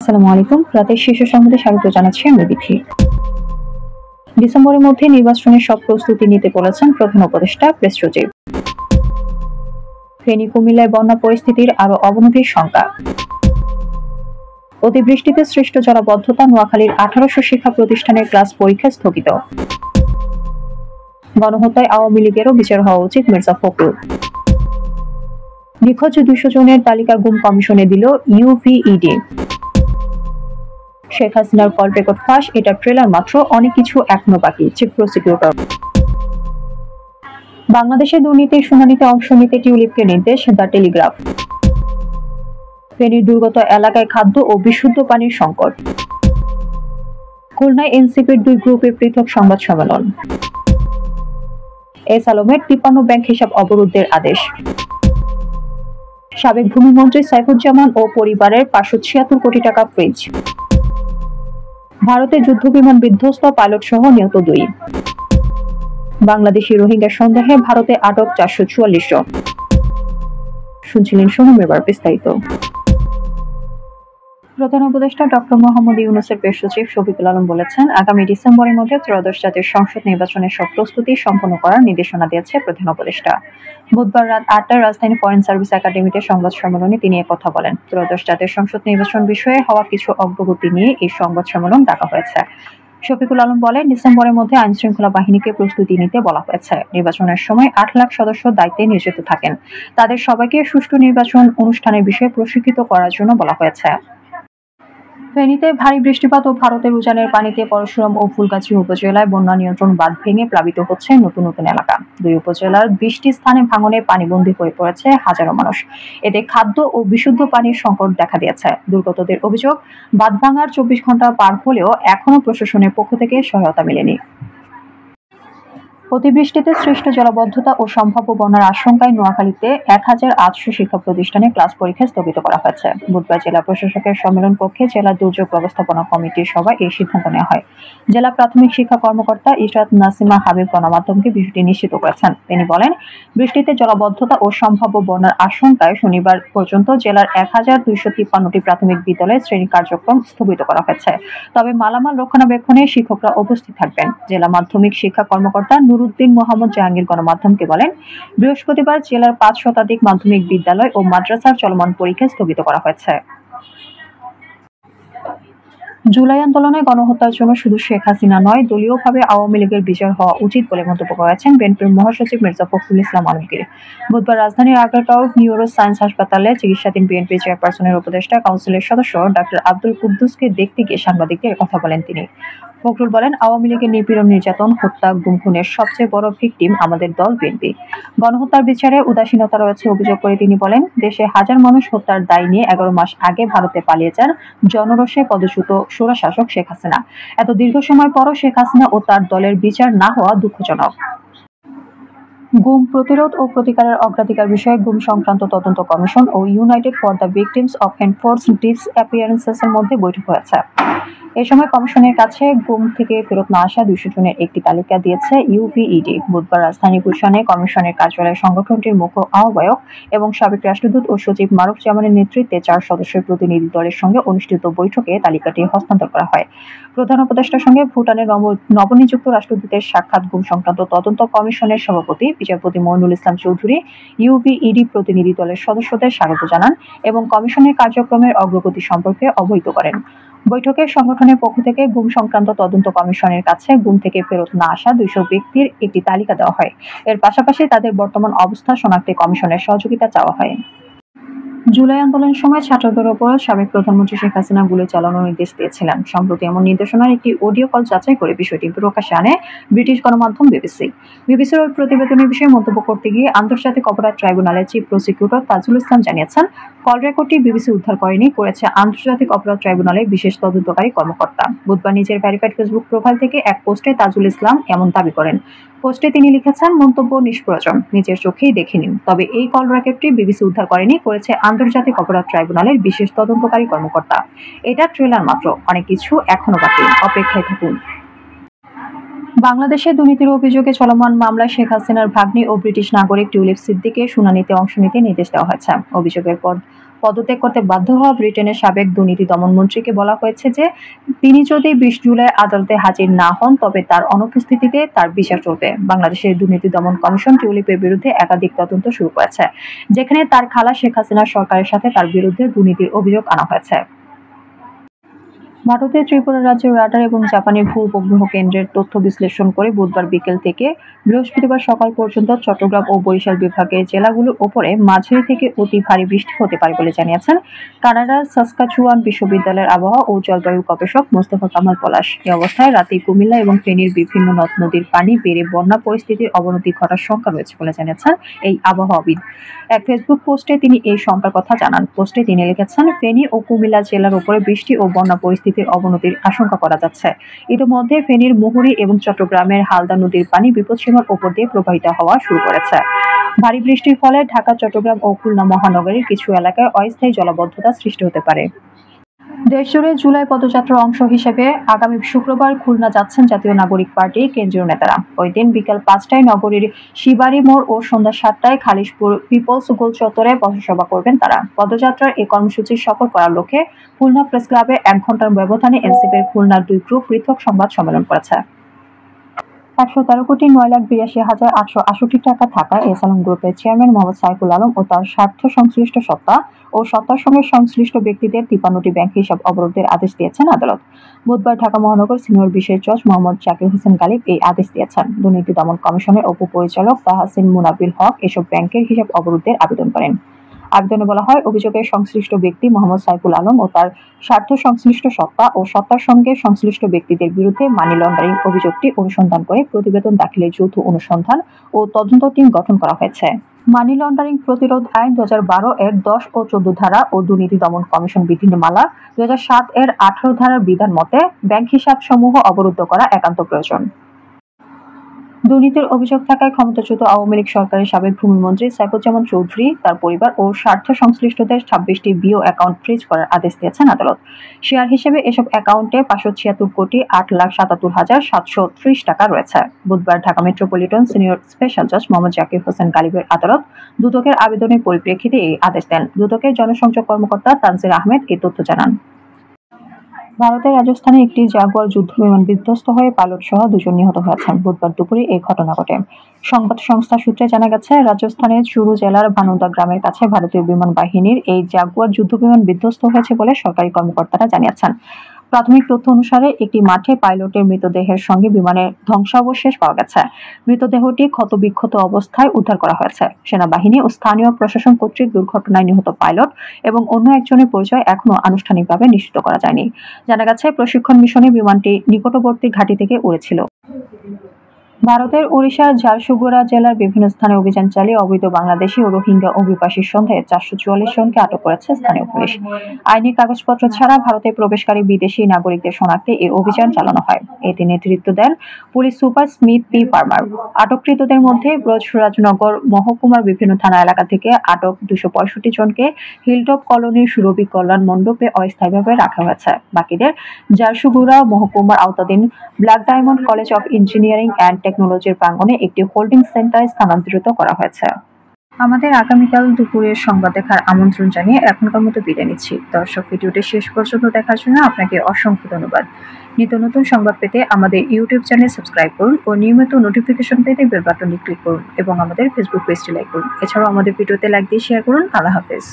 আসসালামু আলাইকুম। রাতের শীর্ষ সংবাদে স্বাগত জানাচ্ছি আমি বিথি। ডিসেম্বরের মধ্যে নির্বাচনের সব প্রস্তুতি নিতে বলেছেন প্রধান উপদেষ্টা প্রেস সচিব। ফেনী কুমিল্লায় বন্যা পরিস্থিতির আরো অবনতির শঙ্কা। অতিবৃষ্টিতে সৃষ্ট জলাবদ্ধতা, নোয়াখালীর 1800 শিক্ষা প্রতিষ্ঠানের ক্লাস পরীক্ষা স্থগিত। গণহত্যায় আওয়ামী লীগেরও বিচার হওয়া উচিত, মির্জা ফখরুল। নিখোঁজ 200 জনের তালিকা গুম কমিশনে দিল ইউভিইডি। শেখ হাসিনার কল রেকর্ড ফাঁস, এটা ট্রেলার মাত্র, অনেক কিছু এখনো বাকি, চিফ প্রসিকিউটর। বাংলাদেশে দুর্নীতির শুনানিতে অংশ নিতে টিউলিপকে নির্দেশ, দ্য টেলিগ্রাফ। ফেনীর দুর্গত এলাকায় খাদ্য ও বিশুদ্ধ পানির সংকট। খুলনায় এনসিপির 2 গ্রুপের পৃথক সংবাদ সম্মেলন। এস আলমের 53 ব্যাংক হিসাব অবরুদ্ধের আদেশ। সাবেক ভূমিমন্ত্রী সাইফুজ্জামান ও পরিবারের 576 কোটি টাকা ফ্রিজ। ভারতে যুদ্ধবিমান বিধ্বস্ত, পাইলট সহ নিহত 2। বাংলাদেশি রোহিঙ্গা সন্দেহে ভারতে আটক 444 জন। শুনছিলেন সোহম, এবার বিস্তারিত। প্রধান উপদেষ্টা ডক্টর মোহাম্মদ ইউনূসের প্রেস সচিব শফিকুল আলম বলেছেন, আগামী ডিসেম্বরের মধ্যে ত্রয়োদশ জাতীয় সংসদ নির্বাচনের সব প্রস্তুতি সম্পন্ন করার নির্দেশনা দিয়েছে প্রধান উপদেষ্টা। বুধবার রাত 8টায় রাজধানী ফরেন সার্ভিস একাডেমিতে সংবাদ সম্মেলনে তিনি একথা বলেন। ত্রয়োদশ জাতীয় সংসদ নির্বাচন বিষয়ে হওয়া কিছু অগ্রগতি নিয়ে এই সংবাদ সম্মেলন ডাকা হয়েছে। শফিকুল আলম বলেন, ডিসেম্বরের মধ্যে আইন শৃঙ্খলা বাহিনীকে প্রস্তুতি নিতে বলা হয়েছে। নির্বাচনের সময় 8 লাখ সদস্য দায়িত্বে নিয়োজিত থাকেন। তাদের সবাইকে সুষ্ঠু নির্বাচন অনুষ্ঠানের বিষয়ে প্রশিক্ষিত করার জন্য বলা হয়েছে। ফেনীতে ভারী বৃষ্টিপাত ও ভারতের উজানের পানিতে পরশুরাম ও ফুলগাজী উপজেলায় বন্যা নিয়ন্ত্রণ বাঁধ ভেঙে প্লাবিত হচ্ছে নতুন নতুন এলাকা। 2 উপজেলার 20টি স্থানে ভাঙনে পানিবন্দী হয়ে পড়েছে হাজারো মানুষ। এতে খাদ্য ও বিশুদ্ধ পানির সংকট দেখা দিয়েছে। দুর্গতদের অভিযোগ, বাঁধ ভাঙার 24 ঘন্টা পার হলেও এখনো প্রশাসনের পক্ষ থেকে সহায়তা মেলেনি। অতিবৃষ্টিতে সৃষ্ট জলাবদ্ধতা ও সম্ভাব্য বন্যার আশঙ্কায় নোয়াখালীতে 1800 শিক্ষা প্রতিষ্ঠানে ক্লাস পরীক্ষা স্থগিত করা হয়েছে। বুধবার জেলা প্রশাসকের সম্মেলন কক্ষে জেলা দুর্যোগ ব্যবস্থাপনা কমিটির সভায় এই সিদ্ধান্ত নেওয়া হয়। জেলা প্রাথমিক শিক্ষা কর্মকর্তা ইশরাত নাসিমা হাবিব গণমাধ্যমকে বিষয়টি নিশ্চিত করেছেন। তিনি বলেন, বৃষ্টিতে জলাবদ্ধতা ও সম্ভাব্য বন্যার আশঙ্কায় শনিবার পর্যন্ত জেলার 1253টি প্রাথমিক বিদ্যালয়ে শ্রেণী কার্যক্রম স্থগিত করা হয়েছে। তবে মালামাল রক্ষণাবেক্ষণে শিক্ষকরা উপস্থিত থাকবেন। জেলা মাধ্যমিক শিক্ষা কর্মকর্তা নুরুদ্দিন মোহাম্মদ জাহাঙ্গীর গণমাধ্যমকে বলেন, বৃহস্পতিবার জেলার 5 শতাধিক মাধ্যমিক বিদ্যালয় ও মাদ্রাসার চলমান পরীক্ষা স্থগিত করা হয়েছে। জুলাই আন্দোলনে গণহত্যার জন্য শুধু শেখ হাসিনা নয়, দলীয়ভাবে আওয়ামী লীগের বিচার হওয়া উচিত বলে মন্তব্য করেছেন বিএনপির মহাসচিব মির্জা ফখরুল ইসলাম আলমগীর। বুধবার রাজধানীর আগারগাঁও নিউরো সায়েন্স হাসপাতালে চিকিৎসাধীন বিএনপি চেয়ারপারসনের উপদেষ্টা কাউন্সিলের সদস্য ডক্টর আব্দুল কুদ্দুসকে দেখতে গিয়ে সাংবাদিকদের কথা বলেন তিনি। ফখরুল বলেন, আওয়ামী লীগের নিপীড়ন, নির্যাতন, হত্যা, গুম খুনের সবচেয়ে বড় ভিকটিম আমাদের দল বিএনপি। গণহত্যার বিচারে উদাসীনতা রয়েছে অভিযোগ করে তিনি বলেন, দেশে হাজার মানুষ হত্যার দায় নিয়ে 11 মাস আগে ভারতে পালিয়ে যান জনরোষে পদচ্যুত স্বৈরশাসক শেখ হাসিনা। এত দীর্ঘ সময় পরও শেখ হাসিনা ও তার দলের বিচার না হওয়া দুঃখজনক। গুম প্রতিরোধ ও প্রতিকারের অগ্রাধিকার বিষয়ে গুম সংক্রান্ত তদন্ত কমিশন ও united for the victims of enforced disappearances এর মধ্যে বৈঠক হয়েছে। এ সময় কমিশনের কাছে গুম থেকে ফেরত না আসা 200 জনের একটি তালিকা দিয়েছে ইউভিইডি। বুধবার রাজধানী গুলশানে কমিশনের কার্যালয়ে সংগঠনটির মুখ্য আহ্বায়ক এবং সাবেক রাষ্ট্রদূত ও সচিব মারুফ জামানের নেতৃত্বে 4 সদস্যের প্রতিনিধি দলের সঙ্গে অনুষ্ঠিত বৈঠকে তালিকাটি হস্তান্তর করা হয়। প্রধান উপদেষ্টার সঙ্গে ভুটানের নবনিযুক্ত রাষ্ট্রদূতের সাক্ষাৎ, গুম সংক্রান্ত তদন্ত কমিশনের সভাপতি বিচারপতি মইনুল ইসলাম চৌধুরী ইউভিইডি প্রতিনিধি দলের সদস্যদের স্বাগত জানান এবং কমিশনের কার্যক্রমের অগ্রগতি সম্পর্কে অবহিত করেন। বৈঠকে সংগঠনের পক্ষ থেকে গুম সংক্রান্ত তদন্ত কমিশনের কাছে গুম থেকে ফেরত না আসা 200 ব্যক্তির একটি তালিকা দেওয়া হয়। এর পাশাপাশি তাদের বর্তমান অবস্থা শনাক্তে কমিশনের সহযোগিতা চাওয়া হয়। জুলাই আন্দোলনের সময় ছাত্রদের ওপর সাবেক প্রধানমন্ত্রী শেখ হাসিনা গুলি চালানোর নির্দেশ দিয়েছিলেন। সম্প্রতি এমন নির্দেশনার একটি অডিও কল যাচাই করে বিষয়টি প্রকাশ্যে আনে ব্রিটিশ গণমাধ্যম বিবিসি। বিবিসির ওই প্রতিবেদনের বিষয়ে মন্তব্য করতে গিয়ে আন্তর্জাতিক অপরাধ ট্রাইব্যুনালের চিফ প্রসিকিউটর তাজুল ইসলাম জানিয়েছেন, কল রেকর্ডটি বিবিসি উদ্ধার করেনি, করেছে আন্তর্জাতিক অপরাধ ট্রাইব্যুনালের বিশেষ তদন্তকারী কর্মকর্তা। বুধবার নিজের ভেরিফাইড ফেসবুক প্রোফাইল থেকে এক পোস্টে তাজুল ইসলাম এমন দাবি করেন। পোস্টে তিনি লিখেছেন, মন্তব্য নিষ্প্রয়োজন, নিজের চোখেই দেখে নিন। তবে এই কল রেকর্ডটি বিবিসি উদ্ধার করেনি, করেছে আন্তর্জাতিক অপরাধ ট্রাইব্যুনালের বিশেষ তদন্তকারী কর্মকর্তা। এটা ট্রেলার মাত্র, অনেক কিছু এখনো বাকি, অপেক্ষায় থাকুন। বাংলাদেশে দুর্নীতির অভিযোগে চলমান মামলায় শেখ হাসিনার ভাগ্নি ও ব্রিটিশ নাগরিক টিউলিপ সিদ্দিককে শুনানিতে অংশ নিতে নির্দেশ দেওয়া হয়েছে। অভিযোগের পদত্যাগ করতে বাধ্য হওয়া ব্রিটেনের সাবেক দুর্নীতি দমন মন্ত্রীকে বলা হয়েছে যে তিনি যদি 20 জুলাই আদালতে হাজির না হন তবে তার অনুপস্থিতিতে তার বিচার চলবে। বাংলাদেশের দুর্নীতি দমন কমিশন টিউলিপের বিরুদ্ধে একাধিক তদন্ত শুরু করেছে, যেখানে তার খালা শেখ হাসিনা সরকারের সাথে তার বিরুদ্ধে দুর্নীতির অভিযোগ আনা হয়েছে। ভারতের ত্রিপুরা রাজ্যের রাডার এবং জাপানের ভূ উপগ্রহ কেন্দ্রের তথ্য বিশ্লেষণ করে বুধবার বিকেল থেকে বৃহস্পতিবার সকাল পর্যন্ত চট্টগ্রাম ও বরিশাল বিভাগের জেলাগুলোর ওপরে মাঝারি থেকে অতি ভারী বৃষ্টি হতে পারে বলে জানিয়েছেন কানাডার সাসকাচুয়ান বিশ্ববিদ্যালয়ের আবহাওয়া ও জলবায়ু গবেষক মোস্তফা কামাল পলাশ। এই অবস্থায় রাতে কুমিল্লা এবং ফেনীর বিভিন্ন নদ নদীর পানি বেড়ে বন্যা পরিস্থিতির অবনতি ঘটার শঙ্কা রয়েছে বলে জানিয়েছেন এই আবহাওয়াবিদ। এক ফেসবুক পোস্টে তিনি এই শঙ্কার কথা জানান। পোস্টে তিনি লিখেছেন, ফেনী ও কুমিল্লা জেলার উপরে বৃষ্টি ও বন্যা পরিস্থিতির অবনতির আশঙ্কা করা যাচ্ছে। ইতিমধ্যে ফেনীর মুহুরী এবং চট্টগ্রামের হালদা নদীর পানি বিপদসীমার উপর দিয়ে প্রবাহিত হওয়া শুরু করেছে। ভারী বৃষ্টির ফলে ঢাকা, চট্টগ্রাম ও খুলনা মহানগরীর কিছু এলাকায় অস্থায়ী জলাবদ্ধতা সৃষ্টি হতে পারে। দেশজুড়ে জুলাই পদযাত্রার অংশ হিসেবে আগামী শুক্রবার খুলনা যাচ্ছেন জাতীয় নাগরিক পার্টির কেন্দ্রীয় নেতারা। ওই দিন বিকেল 5টায় নগরীর শিবাড়ী মোড় ও সন্ধ্যা 7টায় খালিশপুর পিপলস গোল চত্বরে পথসভা করবেন তারা। পদযাত্রার এই কর্মসূচি সফল করার লক্ষ্যে খুলনা প্রেস ক্লাবে 1 ঘণ্টার ব্যবধানে এনসিপির খুলনার 2 গ্রুপ পৃথক সংবাদ সম্মেলন করেছে। 113,9,82,868 টাকা থাকা এসালাম গ্রুপের চেয়ারম্যান মোহাম্মদ সাইফুল আলম ও তার স্বার্থ সংশ্লিষ্ট সত্তা ও সত্তার সঙ্গে সংশ্লিষ্ট ব্যক্তিদের 53টি ব্যাংক হিসাব অবরোধের আদেশ দিয়েছেন আদালত। বুধবার ঢাকা মহানগর সিনিয়র বিশেষ জজ মোহাম্মদ জাকির হোসেন গালিব এই আদেশ দিয়েছেন। দুর্নীতি দমন কমিশনের উপপরিচালক তাহসিন মুনাবিল হক এসব ব্যাংকের হিসাব অবরোধের আবেদন করেন। আবেদনে বলা হয়, অভিযোগের সংশ্লিষ্ট ব্যক্তি মোহাম্মদ সাইফুল আলম ও তার স্বার্থ সংশ্লিষ্ট সত্তা ও সত্তার সঙ্গে সংশ্লিষ্ট ব্যক্তিদের বিরুদ্ধে মানি লন্ডারিং অভিযোগটি অনুসন্ধান করে প্রতিবেদন দাখিলের যৌথ অনুসন্ধান ও তদন্ত টিম গঠন করা হয়েছে। মানি লন্ডারিং প্রতিরোধ আইন 2012 এর 10 ও 14 ধারা ও দুর্নীতি দমন কমিশন বিধিমালা 2007 এর 18 ধারার বিধান মতে ব্যাংক হিসাব সমূহ অবরুদ্ধ করা একান্ত প্রয়োজন। দুর্নীতির অভিযোগ থাকায় ক্ষমতাচ্যুত আওয়ামী লীগ সরকারের সাবেক ভূমিমন্ত্রী সাইফুজ্জামান চৌধুরী, তার পরিবার ও স্বার্থ সংশ্লিষ্টদের 26টি বিও অ্যাকাউন্ট ফ্রিজ করার আদেশ দিয়েছেন আদালত। শেয়ার হিসেবে এসব অ্যাকাউন্টে 576,08,77,730 টাকা রয়েছে। বুধবার ঢাকা মেট্রোপলিটন সিনিয়র স্পেশাল জজ মোহাম্মদ জাকির হোসেন গালিবের আদালত দুদকের আবেদনের পরিপ্রেক্ষিতে এই আদেশ দেন। দুদকের জনসংযোগ কর্মকর্তা তানজির আহমেদ এই তথ্য জানান। ভারতের রাজস্থানে একটি জাগুয়ার যুদ্ধবিমান বিধ্বস্ত হয়ে পাইলট সহ 2 জন নিহত হয়েছেন। বুধবার দুপুরে এই ঘটনা ঘটে। সংবাদ সংস্থা সূত্রে জানা গেছে, রাজস্থানের চুরু জেলার ভানুদা গ্রামের কাছে ভারতীয় বিমান বাহিনীর এই জাগুয়ার যুদ্ধবিমান বিধ্বস্ত হয়েছে বলে সরকারি কর্মকর্তারা জানিয়েছেন। প্রাথমিক তথ্য অনুসারে একটি মাঠে পাইলটের মৃতদেহের সঙ্গে বিমানের ধ্বংসাবশেষ পাওয়া গেছে। মৃতদেহটি ক্ষতবিক্ষত অবস্থায় উদ্ধার করা হয়েছে। সেনাবাহিনী ও স্থানীয় প্রশাসন কর্তৃক দুর্ঘটনায় নিহত পাইলট এবং অন্য একজনের পরিচয় এখনও আনুষ্ঠানিকভাবে নিশ্চিত করা যায়নি। জানা গেছে, প্রশিক্ষণ মিশনে বিমানটি নিকটবর্তী ঘাঁটি থেকে উড়েছিল। ভারতের ওড়িশার ঝারসুগুড়া জেলার বিভিন্ন স্থানে অভিযান চালিয়ে অবৈধ বাংলাদেশি ও রোহিঙ্গা অভিবাসীর সন্দেহে 444 জনকে আটক করেছে স্থানীয় পুলিশ। আইনি কাগজপত্র ছাড়া ভারতে প্রবেশকারী বিদেশি নাগরিকদের শনাক্তে এই অভিযান চালানো হয়। এতে নেতৃত্ব দেন police super Smit P Parmar. আটককৃতদের মধ্যে ব্রজরাজনগর মহকুমার বিভিন্ন থানা এলাকা থেকে আটক 265 জনকে হিলটপ কলোনির সুরভি কল্যাণ মণ্ডপে অস্থায়ীভাবে রাখা হয়েছে। বাকিদের ঝারসুগুড়া মহকুমার আওতাধীন black diamond college of engineering and টেকনোলজির প্রাঙ্গণে একটি হোল্ডিং সেন্টারে স্থানান্তরিত করা হয়েছে। আমাদের আগামীকাল দুপুরের সংবাদ দেখার আমন্ত্রণ জানিয়ে এখনকার মতো বিদায় নিচ্ছি। দর্শক, ভিডিওটি শেষ পর্যন্ত দেখার জন্য আপনাকে অসংখ্য ধন্যবাদ। নিত্য নতুন সংবাদ পেতে আমাদের ইউটিউব চ্যানেল সাবস্ক্রাইব করুন ও নিয়মিত নোটিফিকেশন পেতে বেল বাটনে ক্লিক করুন এবং আমাদের ফেসবুক পেজটি লাইক করুন। এছাড়াও আমাদের ভিডিওতে লাইক দিয়ে শেয়ার করুন। আল্লাহ হাফেজ।